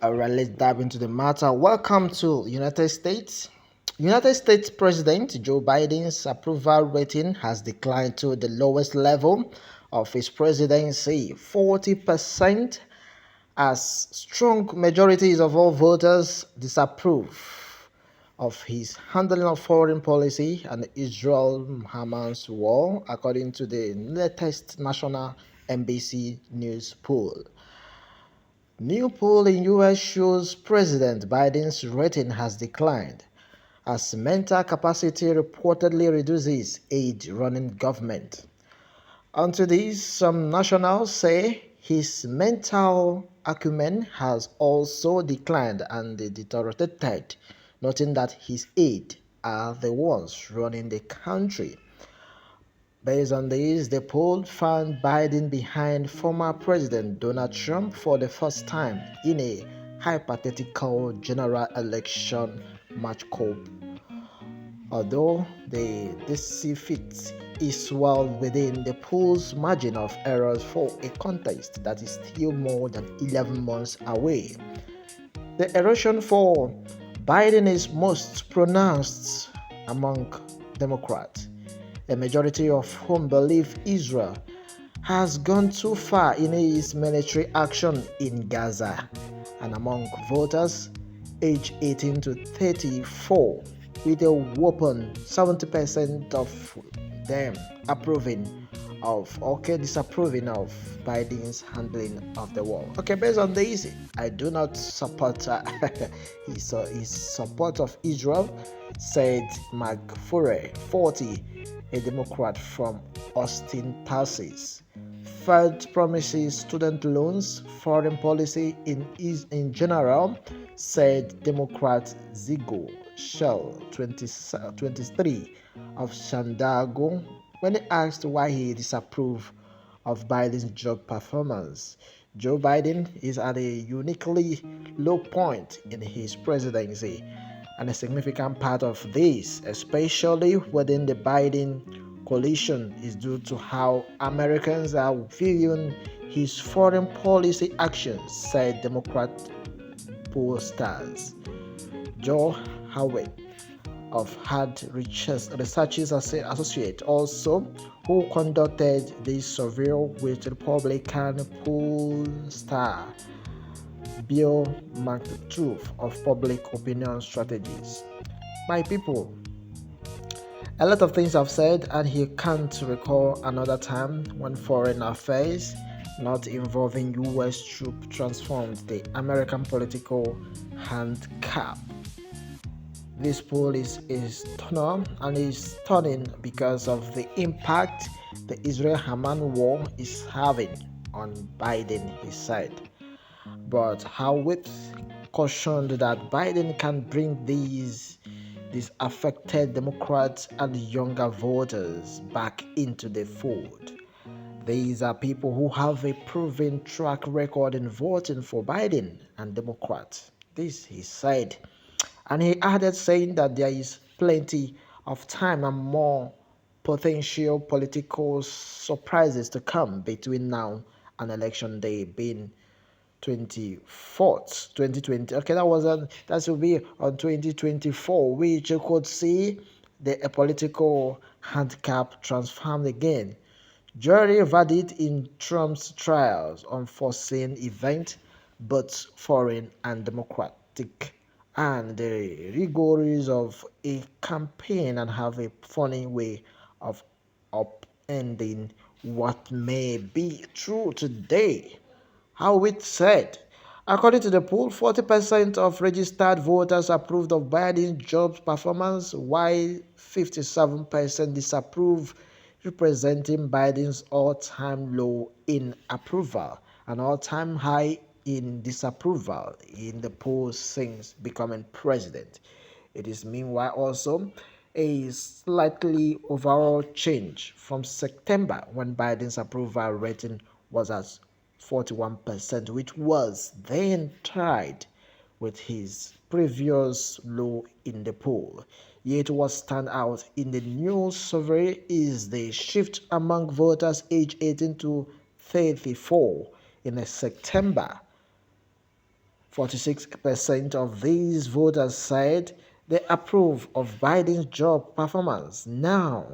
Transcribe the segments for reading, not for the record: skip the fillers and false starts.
All right, let's dive into the matter. Welcome to United States. United States President Joe Biden's approval rating has declined to the lowest level of his presidency, 40%, as strong majorities of all voters disapprove of his handling of foreign policy and Israel-Hamas war, according to the latest national NBC News poll. New poll in US shows President Biden's rating has declined as mental capacity reportedly reduces aid running government. Onto this, some nationals say his mental acumen has also declined and deteriorated, noting that his aide are the ones running the country. Based on this, the poll found Biden behind former President Donald Trump for the first time in a hypothetical general election matchup. Although this defeat is well within the poll's margin of error for a contest that is still more than 11 months away. The erosion for Biden is most pronounced among Democrats, a majority of whom believe Israel has gone too far in its military action in Gaza, and among voters aged 18 to 34, with a whopping 70% of them disapproving of Biden's handling of the war. Okay, based on this, I do not support his support of Israel, said Mark Furey, 40, a Democrat from Austin, Texas. Fed promises student loans, foreign policy in general, said Democrat Zigo Shell, 23, of Shandago, when asked why he disapproved of Biden's job performance. Joe Biden is at a uniquely low point in his presidency, and a significant part of this, especially within the Biden coalition, is due to how Americans are viewing his foreign policy actions, said Democrat pollsters. Joe Howard of Hard Researches Associate, also, who conducted this survey with Republican pollster Bill McTruth of Public Opinion Strategies. My people, a lot of things I've said, and he can't recall another time when foreign affairs not involving US troops transformed the American political handicap. This poll is turning and is turning because of the impact the Israel-Hamas war is having on Biden, he said. But Howitt cautioned that Biden can bring these affected Democrats and younger voters back into the fold. These are people who have a proven track record in voting for Biden and Democrats. This he said. And he added, saying that there is plenty of time and more potential political surprises to come between now and election day being 24th 2020. Okay, that will be on 2024, which you could see the political handicap transformed again. Jury verdict in Trump's trials, unforeseen event, both foreign and democratic, and the rigors of a campaign, and have a funny way of upending what may be true today. How it said, according to the poll, 40% of registered voters approved of Biden's job performance, while 57% disapprove, representing Biden's all-time low in approval, an all-time high in disapproval in the poll since becoming president. It is meanwhile also a slightly overall change from September, when Biden's approval rating was at 41%, which was then tied with his previous low in the poll. Yet what stands out in the new survey is the shift among voters aged 18 to 34 in September. 46% of these voters said they approve of Biden's job performance. Now,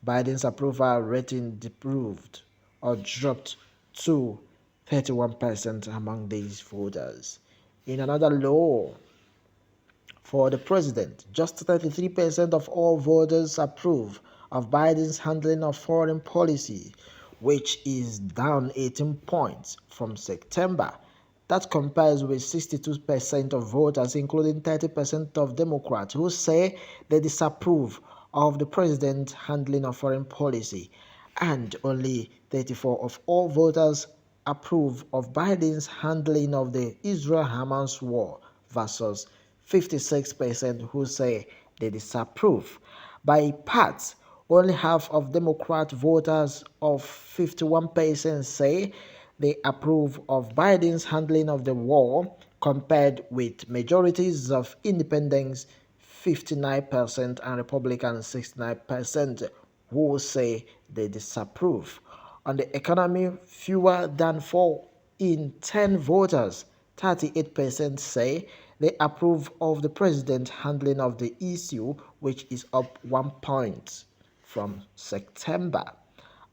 Biden's approval rating improved or dropped to 31% among these voters. In another low for the president, just 33% of all voters approve of Biden's handling of foreign policy, which is down 18 points from September. That compares with 62% of voters, including 30% of Democrats, who say they disapprove of the president's handling of foreign policy, and only 34% of all voters approve of Biden's handling of the Israel-Hamas war versus 56% who say they disapprove. By parts, only half of Democrat voters of 51% say they approve of Biden's handling of the war, compared with majorities of independents 59% and Republicans 69% who say they disapprove. On the economy, fewer than 4 in 10 voters, 38% say they approve of the president's handling of the issue, which is up 1 point from September.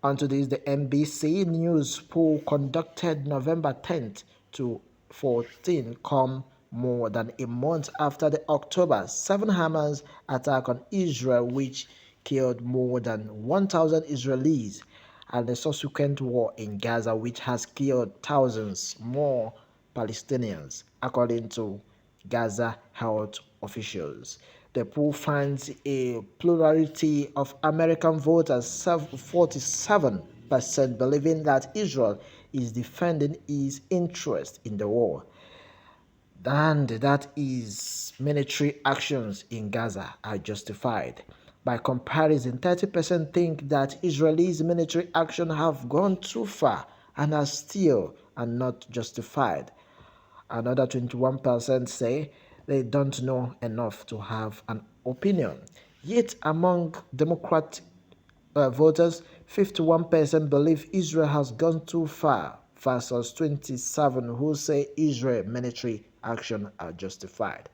Onto this, the NBC News poll conducted November 10th to 14th come more than a month after the October 7 Hamas attack on Israel, which killed more than 1,000 Israelis, and the subsequent war in Gaza, which has killed thousands more Palestinians, according to Gaza health officials. The poll finds a plurality of American voters, 47% believing that Israel is defending its interest in the war, and that is military actions in Gaza are justified. By comparison, 30% think that Israelis' military action have gone too far and are not justified. Another 21% say they don't know enough to have an opinion. Yet among Democrat voters, 51% believe Israel has gone too far versus 27% who say Israel military action are justified.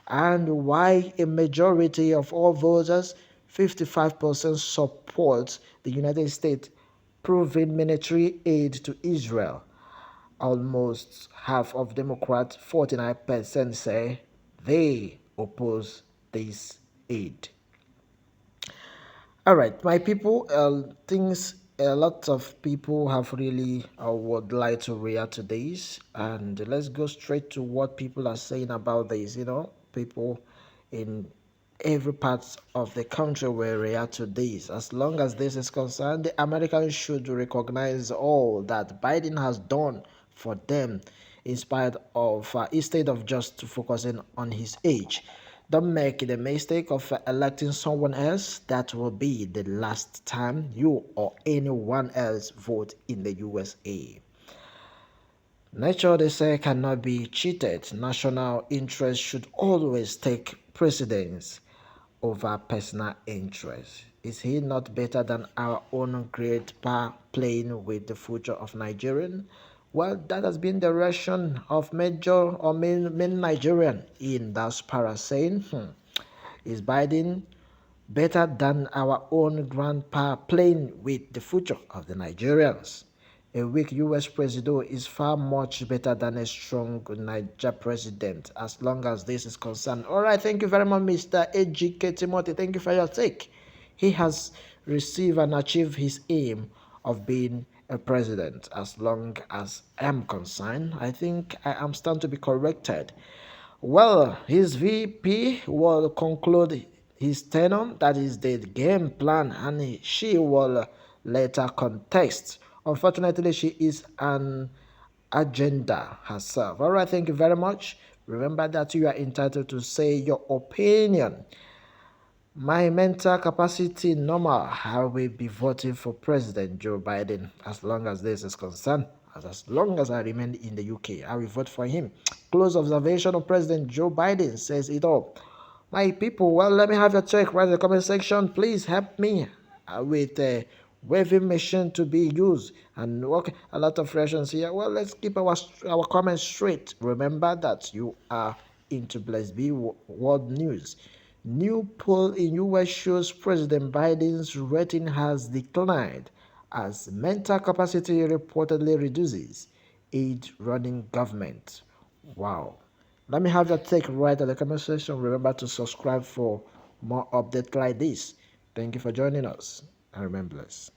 And why a majority of all voters, 55% support the United States proving military aid to Israel. Almost half of Democrats, 49%, say they oppose this aid. All right, my people, things a lot of people have really would like to react to this, and let's go straight to what people are saying about this. People in every part of the country will react to this. As long as this is concerned, the Americans should recognize all that Biden has done for them, in spite of instead of just focusing on his age. Don't make the mistake of electing someone else. That will be the last time you or anyone else vote in the USA. Nature, they say, cannot be cheated. National interest should always take precedence over personal interest. Is he not better than our own great power playing with the future of Nigerian? Well, that has been the reaction of major or main Nigerian in diaspora saying, is Biden better than our own grandpa playing with the future of the Nigerians? A weak U.S. president is far much better than a strong Niger president, as long as this is concerned. All right, thank you very much, Mr. A.G.K. Timothy. Thank you for your take. He has received and achieved his aim of being a president. As long as I'm concerned, I think I am starting to be corrected. Well, his VP will conclude his tenure, that is the game plan, and she will later contest. Unfortunately, she is an agenda herself. All right, thank you very much. Remember that you are entitled to say your opinion. My mental capacity normal. I will be voting for President Joe Biden as long as this is concerned. As long as I remain in the UK, I will vote for him. Close observation of President Joe Biden says it all. My people, well, let me have your take right in the comment section. Please help me with waving machine to be used. And okay, a lot of reactions here. Well, let's keep our comments straight. Remember that you are into Blessed B World News. New poll in US shows President Biden's rating has declined as mental capacity reportedly reduces aid running government. Wow. Let me have your take right at the comment section. Remember to subscribe for more updates like this. Thank you for joining us and remain blessed.